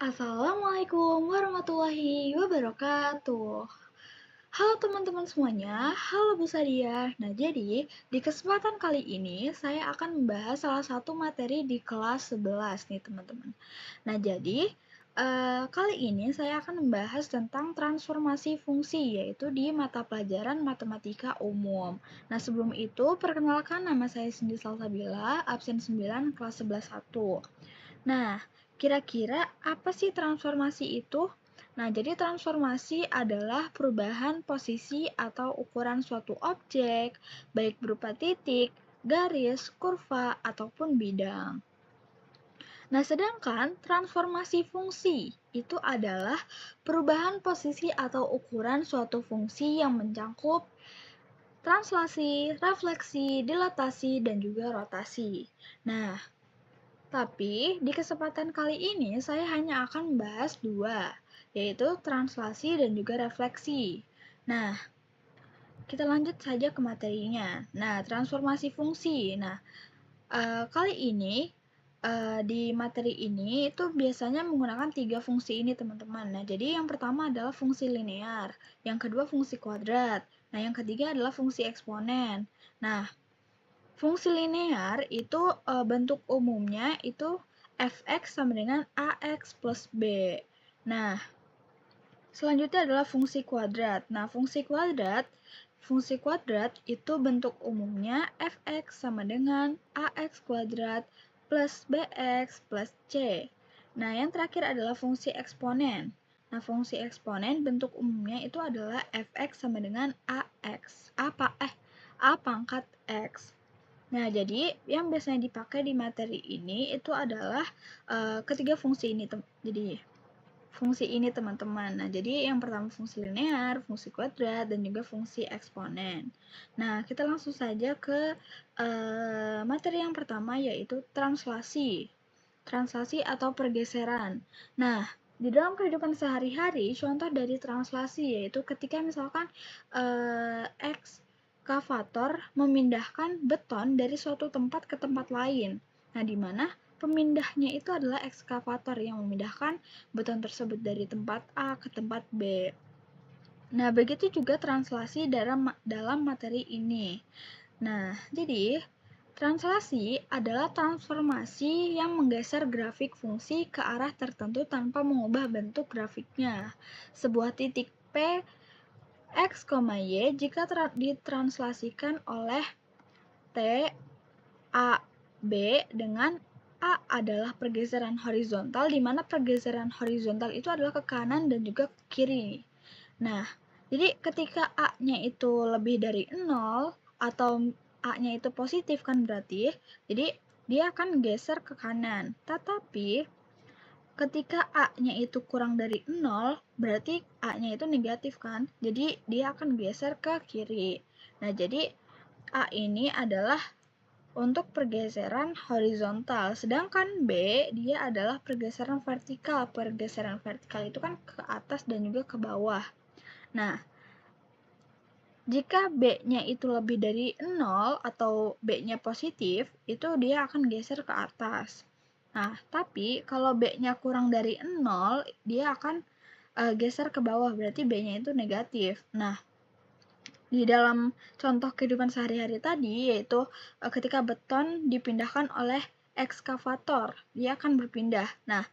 Assalamualaikum warahmatullahi wabarakatuh. Halo teman-teman semuanya, halo Bu Sadia. Nah, jadi di kesempatan kali ini saya akan membahas salah satu materi di kelas 11 nih teman-teman. Nah, jadi kali ini saya akan membahas tentang transformasi fungsi, yaitu di mata pelajaran matematika umum. Nah, sebelum itu perkenalkan nama saya Cindy Salsabila, absen 9 kelas 11 1. Nah, kira-kira apa sih transformasi itu? Nah, jadi transformasi adalah perubahan posisi atau ukuran suatu objek, baik berupa titik, garis, kurva, ataupun bidang. Nah, sedangkan transformasi fungsi itu adalah perubahan posisi atau ukuran suatu fungsi yang mencakup translasi, refleksi, dilatasi, dan juga rotasi. Nah, tapi di kesempatan kali ini saya hanya akan membahas dua, yaitu translasi dan juga refleksi. Nah, kita lanjut saja ke materinya. Nah, transformasi fungsi. Nah, kali ini di materi ini itu biasanya menggunakan 3 fungsi ini teman-teman. Nah, jadi yang pertama adalah fungsi linear, yang kedua fungsi kuadrat, nah yang ketiga adalah fungsi eksponen. Nah, fungsi linear itu bentuk umumnya itu fx sama dengan ax plus b. Nah, selanjutnya adalah fungsi kuadrat. Nah, fungsi kuadrat itu bentuk umumnya fx sama dengan ax kuadrat plus bx plus c. Nah, yang terakhir adalah fungsi eksponen. Nah, fungsi eksponen bentuk umumnya itu adalah fx sama dengan a pangkat x. Nah, jadi yang biasanya dipakai di materi ini itu adalah ketiga fungsi ini. Jadi fungsi ini teman-teman. Nah, jadi yang pertama fungsi linear, fungsi kuadrat, dan juga fungsi eksponen. Nah, kita langsung saja ke materi yang pertama yaitu translasi. Translasi atau pergeseran. Nah, di dalam kehidupan sehari-hari, contoh dari translasi yaitu ketika misalkan ekskavator memindahkan beton dari suatu tempat ke tempat lain. Nah, di mana pemindahnya itu adalah ekskavator yang memindahkan beton tersebut dari tempat A ke tempat B. Nah, begitu juga translasi dalam materi ini. Nah, jadi translasi adalah transformasi yang menggeser grafik fungsi ke arah tertentu tanpa mengubah bentuk grafiknya. Sebuah titik P, X, Y jika ditranslasikan oleh T, A, B dengan A adalah pergeseran horizontal, di mana pergeseran horizontal itu adalah ke kanan dan juga ke kiri. Nah, jadi ketika A-nya itu lebih dari 0 atau A-nya itu positif kan berarti, jadi dia akan geser ke kanan. Tetapi ketika A-nya itu kurang dari 0, berarti A-nya itu negatif kan, jadi dia akan geser ke kiri. Nah, jadi A ini adalah untuk pergeseran horizontal, sedangkan B dia adalah pergeseran vertikal. Pergeseran vertikal itu kan ke atas dan juga ke bawah. Nah, jika B-nya itu lebih dari 0 atau B-nya positif, itu dia akan geser ke atas. Nah, tapi kalau B-nya kurang dari 0, dia akan geser ke bawah, berarti B-nya itu negatif. Nah, di dalam contoh kehidupan sehari-hari tadi, yaitu ketika beton dipindahkan oleh ekskavator, dia akan berpindah. Nah,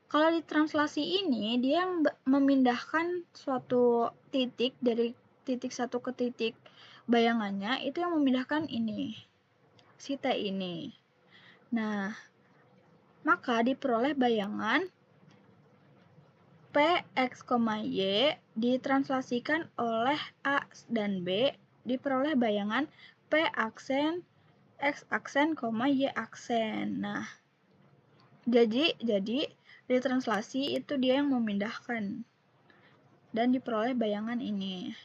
kalau di translasi ini, dia memindahkan suatu titik dari titik satu ke titik bayangannya, itu yang memindahkan ini, si T ini. Nah, maka diperoleh bayangan P, X, Y ditranslasikan oleh A dan B, diperoleh bayangan P aksen, X aksen, Y aksen. Nah, jadi ditranslasi itu dia yang memindahkan dan diperoleh bayangan ini.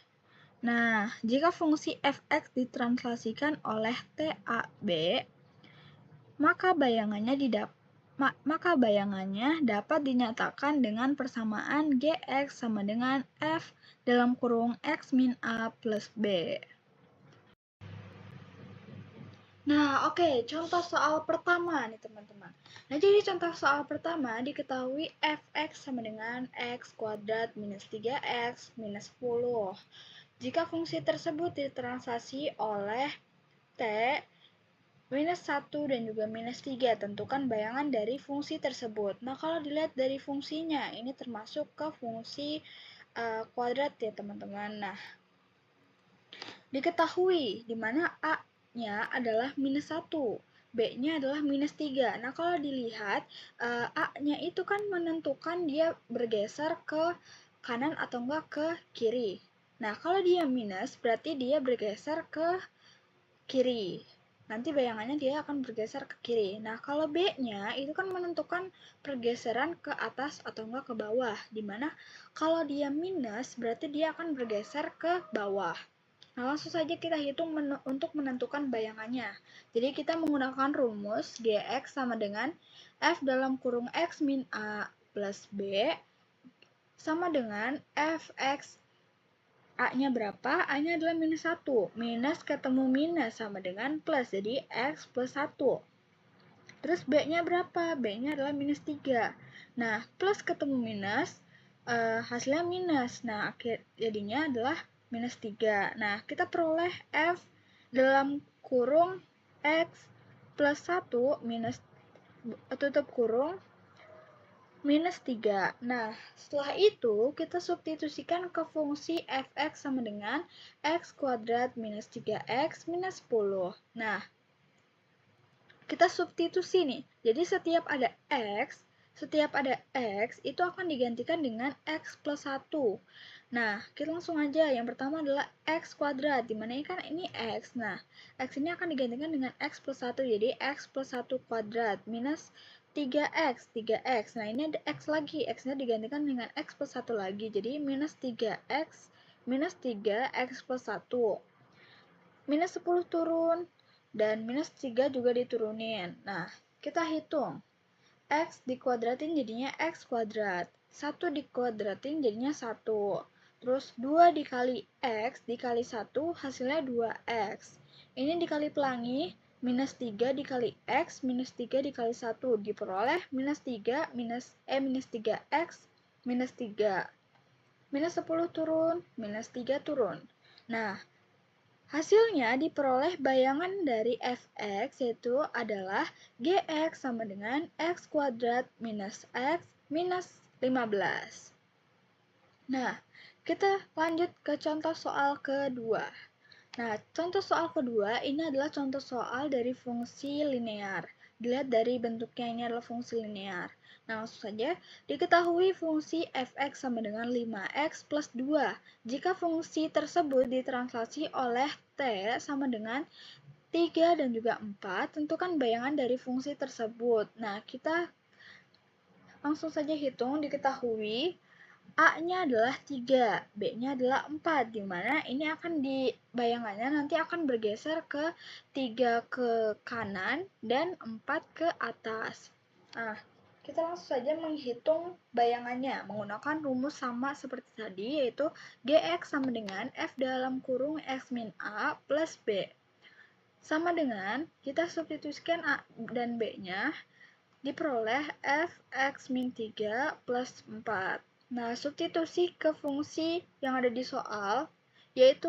Nah, jika fungsi fx ditranslasikan oleh TAB, maka bayangannya dapat dinyatakan dengan persamaan Gx sama dengan F dalam kurung X min A plus B. Nah, oke, contoh soal pertama nih teman-teman. Nah, jadi contoh soal pertama diketahui fx sama dengan x kuadrat minus 3x minus 10. Jika fungsi tersebut ditranslasi oleh t minus 1 dan juga minus 3, tentukan bayangan dari fungsi tersebut. Nah, kalau dilihat dari fungsinya, ini termasuk ke fungsi kuadrat ya teman-teman. Nah, diketahui di mana A-nya adalah minus 1, B-nya adalah minus 3. Nah, kalau dilihat, A-nya itu kan menentukan dia bergeser ke kanan atau enggak ke kiri. Nah, kalau dia minus, berarti dia bergeser ke kiri. Nanti bayangannya dia akan bergeser ke kiri. Nah, kalau B-nya itu kan menentukan pergeseran ke atas atau enggak ke bawah. Dimana kalau dia minus, berarti dia akan bergeser ke bawah. Nah, langsung saja kita hitung untuk menentukan bayangannya. Jadi kita menggunakan rumus Gx sama dengan F dalam kurung X min A plus B sama dengan Fx. A-nya berapa? A-nya adalah minus 1. Minus ketemu minus sama dengan plus. Jadi X plus 1. Terus B-nya berapa? B-nya adalah minus 3. Nah, plus ketemu minus, hasilnya minus. Nah, jadinya adalah minus 3. Nah, kita peroleh F dalam kurung X plus 1 minus tutup kurung minus 3. Nah, setelah itu kita substitusikan ke fungsi fx sama dengan x kuadrat minus 3x minus 10. Nah, kita substitusi nih. Jadi setiap ada x itu akan digantikan dengan x plus 1. Nah, kita langsung aja. Yang pertama adalah x kuadrat, dimana kan ini x. Nah, x ini akan digantikan dengan x plus 1, jadi x plus 1 kuadrat minus 3x. Nah, ini ada x lagi. X-nya digantikan dengan x plus 1 lagi, jadi minus 3x plus 1. Minus 10 turun, dan minus 3 juga diturunin. Nah, kita hitung. X dikuadratin jadinya x kuadrat. 1 dikuadratin jadinya 1. Terus 2 dikali x dikali 1 hasilnya 2x. Ini dikali pelangi, minus 3 dikali x minus 3 dikali 1. Diperoleh minus 3x minus 3. Minus 10 turun, minus 3 turun. Nah, hasilnya diperoleh bayangan dari fx yaitu adalah gx sama dengan x kuadrat minus x minus 15. Nah, kita lanjut ke contoh soal kedua. Nah, contoh soal kedua ini adalah contoh soal dari fungsi linear. Dilihat dari bentuknya ini adalah fungsi linear. Nah, langsung saja diketahui fungsi fx sama dengan 5x plus 2. Jika fungsi tersebut ditranslasi oleh t sama dengan 3 dan juga 4, tentukan bayangan dari fungsi tersebut. Nah, kita langsung saja hitung. Diketahui A-nya adalah 3, B-nya adalah 4, dimana ini akan bayangannya nanti akan bergeser ke 3 ke kanan dan 4 ke atas. Nah, kita langsung saja menghitung bayangannya menggunakan rumus sama seperti tadi, yaitu Gx sama dengan F dalam kurung X min A plus B. Sama dengan, kita substitusikan A dan B-nya, diperoleh Fx min 3 plus 4. Nah, substitusi ke fungsi yang ada di soal, yaitu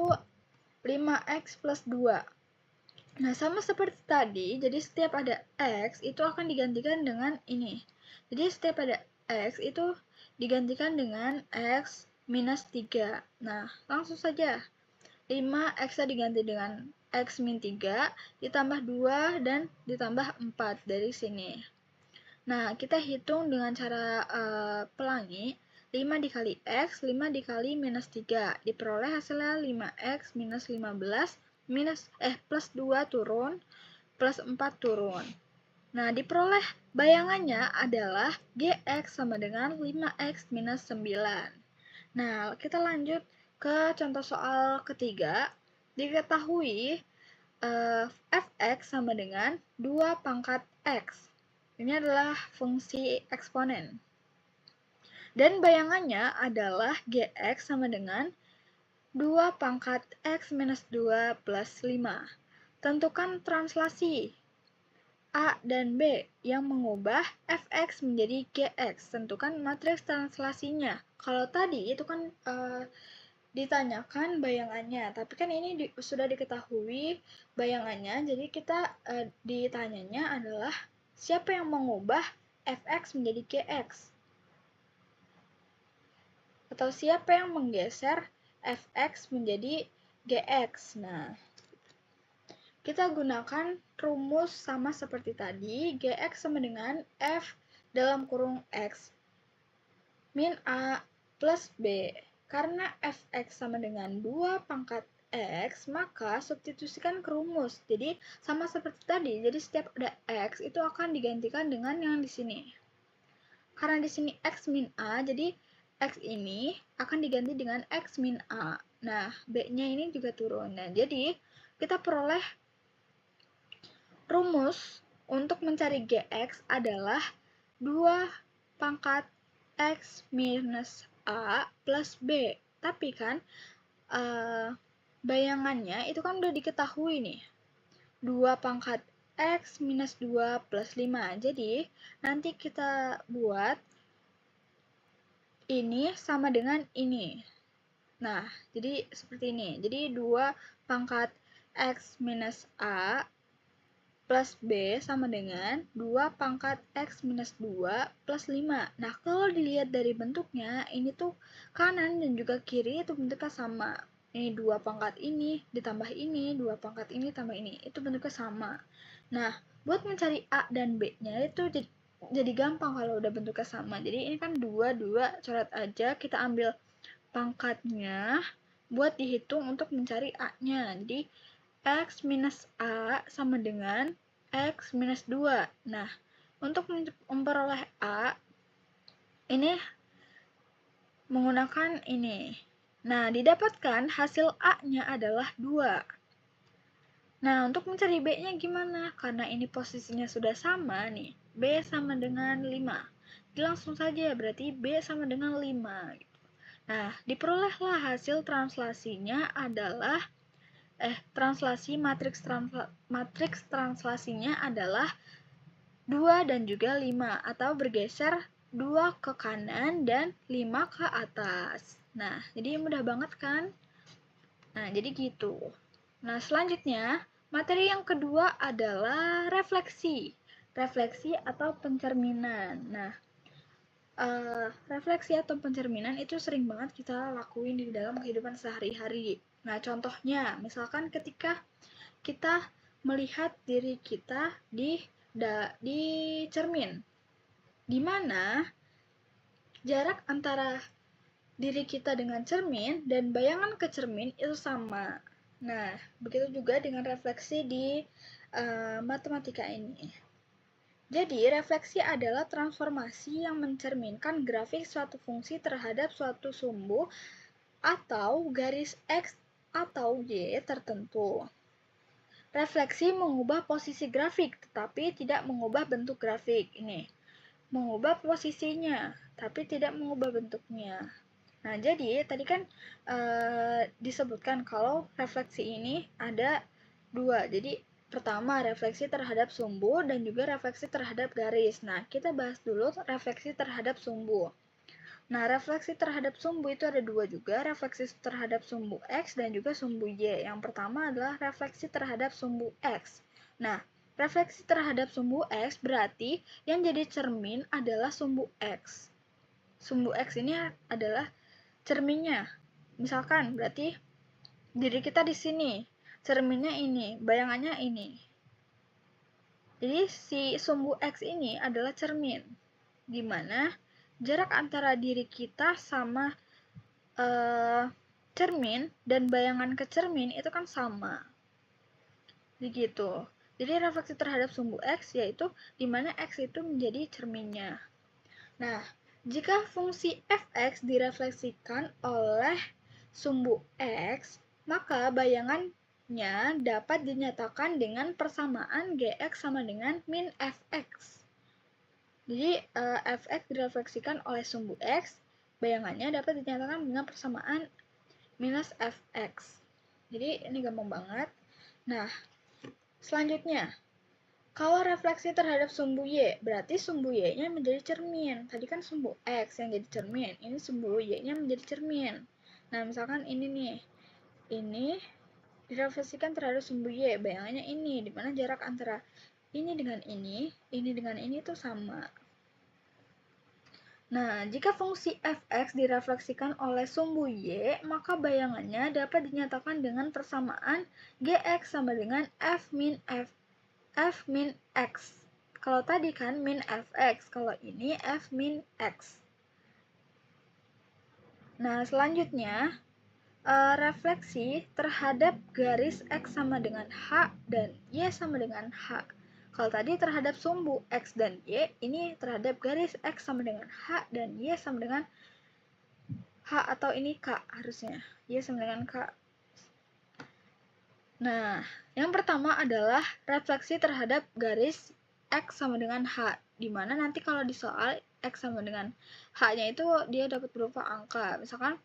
5x plus 2. Nah, sama seperti tadi, jadi setiap ada x itu akan digantikan dengan ini. Jadi setiap ada x itu digantikan dengan x minus 3. Nah, langsung saja. 5x diganti dengan x min 3, ditambah 2, dan ditambah 4 dari sini. Nah, kita hitung dengan cara pelangi. 5 dikali x, 5 dikali minus 3. Diperoleh hasilnya 5x minus 15, plus 2 turun, plus 4 turun. Nah, diperoleh bayangannya adalah Gx sama dengan 5x minus 9. Nah, kita lanjut ke contoh soal ketiga. Diketahui fx sama dengan 2 pangkat x. Ini adalah fungsi eksponen. Dan bayangannya adalah Gx sama dengan 2 pangkat x minus 2 plus 5. Tentukan translasi A dan B yang mengubah fx menjadi gx. Tentukan matriks translasinya. Kalau tadi itu kan ditanyakan bayangannya, tapi kan ini sudah diketahui bayangannya, jadi kita ditanyanya adalah siapa yang mengubah fx menjadi gx, atau siapa yang menggeser fx menjadi gx. Nah, kita gunakan rumus sama seperti tadi, gx sama dengan f dalam kurung x min a plus b. Karena fx sama dengan 2 pangkat x, maka substitusikan ke rumus. Jadi sama seperti tadi, jadi setiap ada x itu akan digantikan dengan yang di sini. Karena di sini x min a, jadi x ini akan diganti dengan x min a. Nah, b-nya ini juga turun. Nah, jadi kita peroleh rumus untuk mencari gx adalah 2 pangkat x minus a plus b. Tapi kan bayangannya itu kan udah diketahui nih. 2 pangkat x minus 2 plus 5. Jadi nanti kita buat ini sama dengan ini. Nah, jadi seperti ini. Jadi 2 pangkat x minus a plus b sama dengan 2 pangkat x minus 2 plus 5. Nah, kalau dilihat dari bentuknya, ini tuh kanan dan juga kiri itu bentuknya sama. Ini 2 pangkat ini ditambah ini, 2 pangkat ini tambah ini. Itu bentuknya sama. Nah, buat mencari a dan b-nya itu jadi gampang kalau udah bentuknya sama. Jadi ini kan 2, 2, coret aja. Kita ambil pangkatnya buat dihitung untuk mencari a-nya. Jadi x minus a sama dengan x minus 2. Nah, untuk memperoleh a, ini menggunakan ini. Nah, didapatkan hasil a-nya adalah 2. Nah, untuk mencari b-nya gimana? Karena ini posisinya sudah sama nih. B sama dengan 5. Jadi langsung saja, berarti b sama dengan 5. Nah, diperolehlah hasil translasinya adalah translasi matriks translasinya adalah 2 dan juga 5, atau bergeser 2 ke kanan dan 5 ke atas. Nah, jadi mudah banget kan? Nah, jadi gitu. Nah, selanjutnya, materi yang kedua adalah refleksi. Refleksi atau pencerminan. Nah, refleksi atau pencerminan itu sering banget kita lakuin di dalam kehidupan sehari-hari. Nah, contohnya, misalkan ketika kita melihat diri kita di cermin, di mana jarak antara diri kita dengan cermin dan bayangan ke cermin itu sama. Nah, begitu juga dengan refleksi di matematika ini. Jadi, refleksi adalah transformasi yang mencerminkan grafik suatu fungsi terhadap suatu sumbu atau garis X atau Y tertentu. Refleksi mengubah posisi grafik, tetapi tidak mengubah bentuk grafik. Ini, mengubah posisinya, tapi tidak mengubah bentuknya. Nah, jadi tadi kan disebutkan kalau refleksi ini ada 2. Jadi, pertama, refleksi terhadap sumbu dan juga refleksi terhadap garis. Nah, kita bahas dulu refleksi terhadap sumbu. Nah, refleksi terhadap sumbu itu ada 2 juga, refleksi terhadap sumbu X dan juga sumbu Y. Yang pertama adalah refleksi terhadap sumbu X. Nah, refleksi terhadap sumbu X berarti yang jadi cermin adalah sumbu X. Sumbu X ini adalah cerminnya. Misalkan, berarti diri kita di sini, cerminnya ini, bayangannya ini. Jadi, si sumbu X ini adalah cermin, di mana jarak antara diri kita sama cermin dan bayangan ke cermin itu kan sama. Begitu. Jadi refleksi terhadap sumbu X yaitu di mana X itu menjadi cerminnya. Nah, jika fungsi fx direfleksikan oleh sumbu X, maka bayangannya dapat dinyatakan dengan persamaan Gx sama dengan min fx. Jadi, fx direfleksikan oleh sumbu X, bayangannya dapat dinyatakan dengan persamaan minus fx. Jadi, ini gampang banget. Nah, Selanjutnya, kalau refleksi terhadap sumbu Y, berarti sumbu Y-nya menjadi cermin. Tadi kan sumbu X yang jadi cermin, ini sumbu Y-nya menjadi cermin. Nah, misalkan ini nih, ini direfleksikan terhadap sumbu Y, bayangannya ini, dimana jarak antara ini dengan ini dengan ini tuh sama. Nah, jika fungsi fx direfleksikan oleh sumbu Y, maka bayangannya dapat dinyatakan dengan persamaan gx sama dengan f min x. Kalau tadi kan min fx, kalau ini f min x. Nah, selanjutnya, refleksi terhadap garis x sama dengan h dan y sama dengan h. Kalau tadi terhadap sumbu x dan y, ini terhadap garis x sama dengan h dan y sama dengan h, atau ini k harusnya, y sama dengan k. Nah, yang pertama adalah refleksi terhadap garis x sama dengan h, dimana nanti kalau di soal x sama dengan h-nya itu dia dapat berupa angka. Misalkan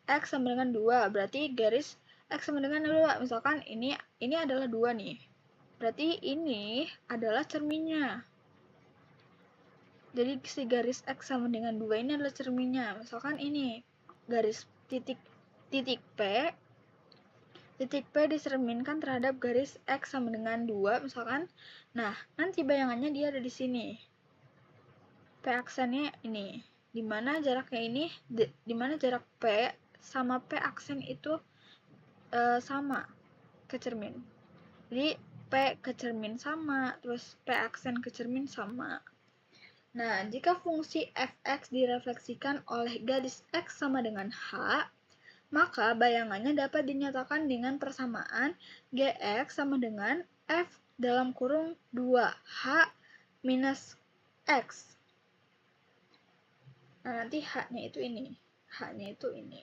x sama dengan 2, berarti garis x sama dengan 2. Misalkan ini adalah 2 nih. Berarti ini adalah cerminnya. Jadi si garis x sama dengan 2 ini adalah cerminnya. Misalkan ini garis titik P. Titik P dicerminkan terhadap garis x sama dengan 2 misalkan. Nah, nanti bayangannya dia ada di sini. P aksennya ini. Dimana jaraknya ini, dimana jarak P sama P aksen itu sama ke cermin. Jadi P ke cermin sama, terus P aksen ke cermin sama. Nah, jika fungsi fx direfleksikan oleh garis x sama dengan h, maka bayangannya dapat dinyatakan dengan persamaan gx sama dengan f dalam kurung 2h minus x. Nah, nanti h-nya itu ini. H-nya itu ini.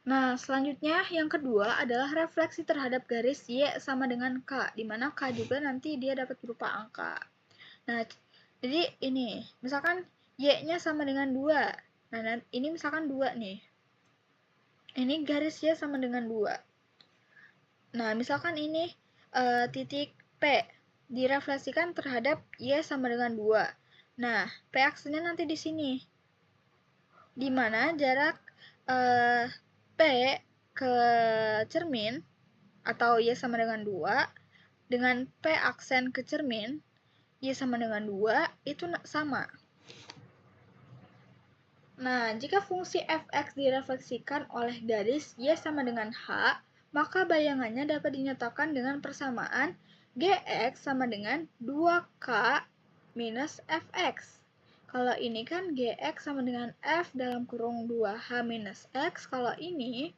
Nah, selanjutnya yang kedua adalah refleksi terhadap garis Y sama dengan K, di mana K juga nanti dia dapat berupa angka. Nah, jadi ini, misalkan Y-nya sama dengan 2. Nah, ini misalkan 2 nih. Ini garis Y sama dengan 2. Nah, misalkan ini titik P direfleksikan terhadap Y sama dengan 2. Nah, P aksennya nanti di sini. Di mana jarak P ke cermin atau Y sama dengan 2 dengan P aksen ke cermin Y sama dengan 2 itu sama. Nah, jika fungsi fx direfleksikan oleh garis Y sama dengan H, maka bayangannya dapat dinyatakan dengan persamaan Gx sama dengan 2K minus Fx. Kalau ini kan Gx sama dengan F dalam kurung 2H minus X. Kalau ini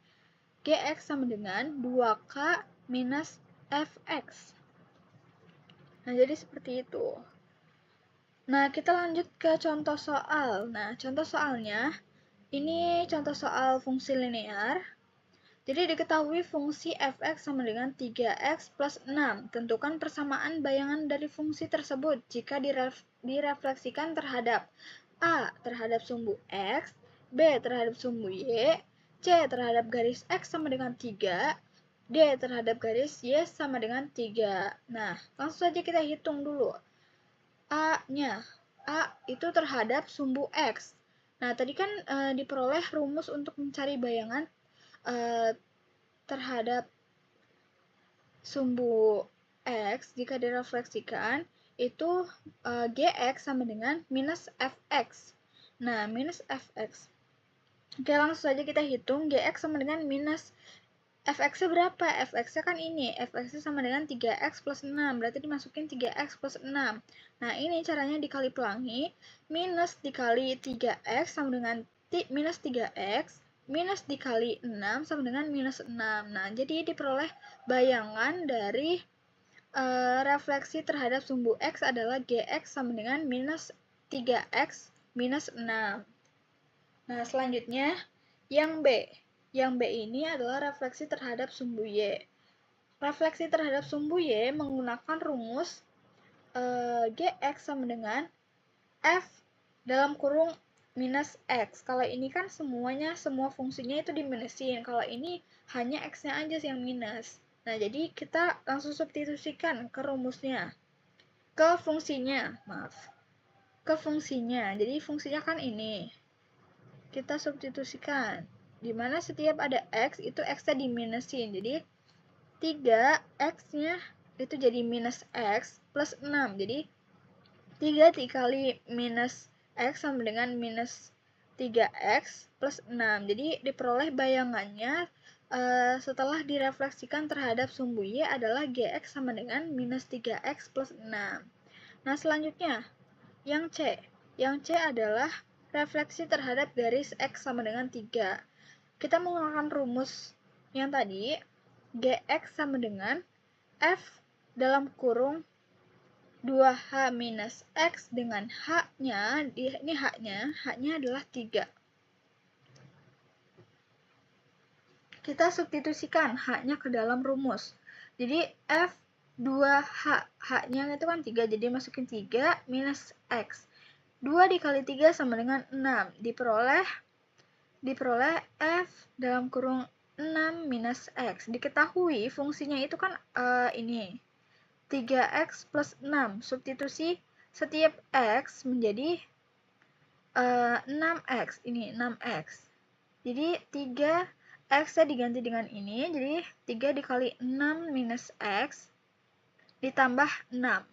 Gx sama dengan 2K minus Fx. Nah, jadi seperti itu. Nah, kita lanjut ke contoh soal. Nah, contoh soalnya, ini contoh soal fungsi linear. Jadi diketahui fungsi fx sama dengan 3x plus 6. Tentukan persamaan bayangan dari fungsi tersebut jika direfleksikan terhadap A terhadap sumbu x, B terhadap sumbu y, C terhadap garis x sama dengan 3, D terhadap garis y sama dengan 3. Nah, langsung saja kita hitung dulu. A-nya, A itu terhadap sumbu x. Nah, tadi kan diperoleh rumus untuk mencari bayangan terhadap sumbu x jika direfleksikan itu gx sama dengan minus fx. Nah, minus fx. Oke, langsung saja kita hitung gx sama dengan minus fx-nya berapa? Fx-nya kan ini, fx-nya sama dengan 3x plus 6, berarti dimasukin 3x plus 6. Nah, ini caranya dikali pelangi, minus dikali 3x sama dengan minus 3x, minus dikali 6 sama dengan minus 6. Nah, jadi diperoleh bayangan dari refleksi terhadap sumbu x adalah gx sama dengan minus 3x minus 6. Nah, selanjutnya yang B. Yang B ini adalah refleksi terhadap sumbu Y. Refleksi terhadap sumbu Y menggunakan rumus gx sama dengan f dalam kurung minus x. Kalau ini kan semua fungsinya itu diminusin. Kalau ini hanya x-nya aja yang minus. Nah, jadi kita langsung substitusikan ke rumusnya, ke fungsinya, ke fungsinya. Jadi fungsinya kan ini. Kita substitusikan. Dimana setiap ada X, itu X-nya diminusin. Jadi 3X-nya itu jadi minus X plus 6. Jadi 3 dikali minus X sama dengan minus 3X plus 6. Jadi diperoleh bayangannya setelah direfleksikan terhadap sumbu Y adalah GX sama dengan minus 3X plus 6. Nah, selanjutnya, yang C. Yang C adalah refleksi terhadap garis X sama dengan 3. Kita menggunakan rumus yang tadi, GX sama dengan F dalam kurung 2H minus X dengan H-nya, ini H-nya adalah 3. Kita substitusikan H-nya ke dalam rumus. Jadi F 2H, H-nya itu kan 3, jadi masukin 3 minus X. 2 dikali 3 sama dengan 6, diperoleh F dalam kurung 6 minus X. Diketahui fungsinya itu kan ini, 3X plus 6, substitusi setiap X menjadi 6X, ini 6X. Jadi 3X-nya diganti dengan ini, jadi 3 dikali 6 minus X ditambah 6.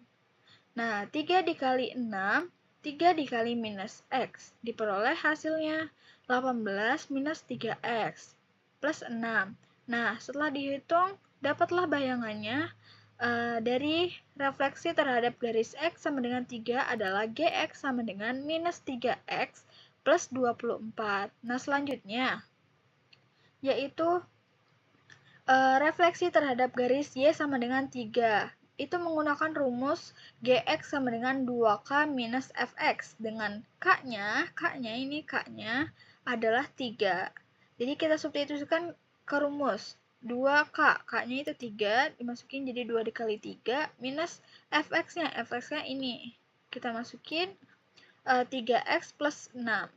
Nah, 3 dikali 6, 3 dikali minus X, diperoleh hasilnya 18 minus 3X plus 6. Nah, setelah dihitung, dapatlah bayangannya dari refleksi terhadap garis X sama dengan 3 adalah GX sama dengan minus 3X plus 24. Nah, selanjutnya, yaitu refleksi terhadap garis Y sama dengan 3. Itu menggunakan rumus GX sama dengan 2K minus FX. Dengan K-nya adalah 3. Jadi kita substitusikan ke rumus. 2K, K-nya itu 3, dimasukin jadi 2 dikali 3, minus FX-nya ini. Kita masukin 3X plus 6.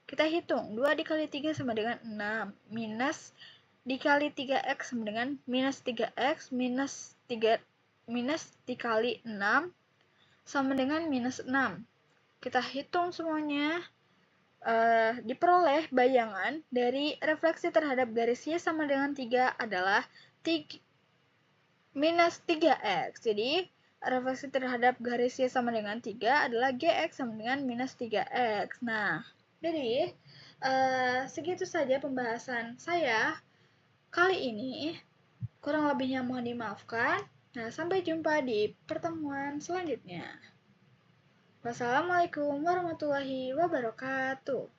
Kita hitung, 2 dikali 3 sama dengan 6, minus dikali 3X sama dengan minus 3X, minus dikali 6 sama dengan minus 6. Kita hitung semuanya. Diperoleh bayangan dari refleksi terhadap garis Y sama dengan 3 adalah minus 3X. Jadi, refleksi terhadap garis Y sama dengan 3 adalah GX sama dengan minus 3X. Nah, jadi segitu saja pembahasan saya kali ini. Kurang lebihnya mohon dimaafkan. Nah, sampai jumpa di pertemuan selanjutnya. Wassalamualaikum warahmatullahi wabarakatuh.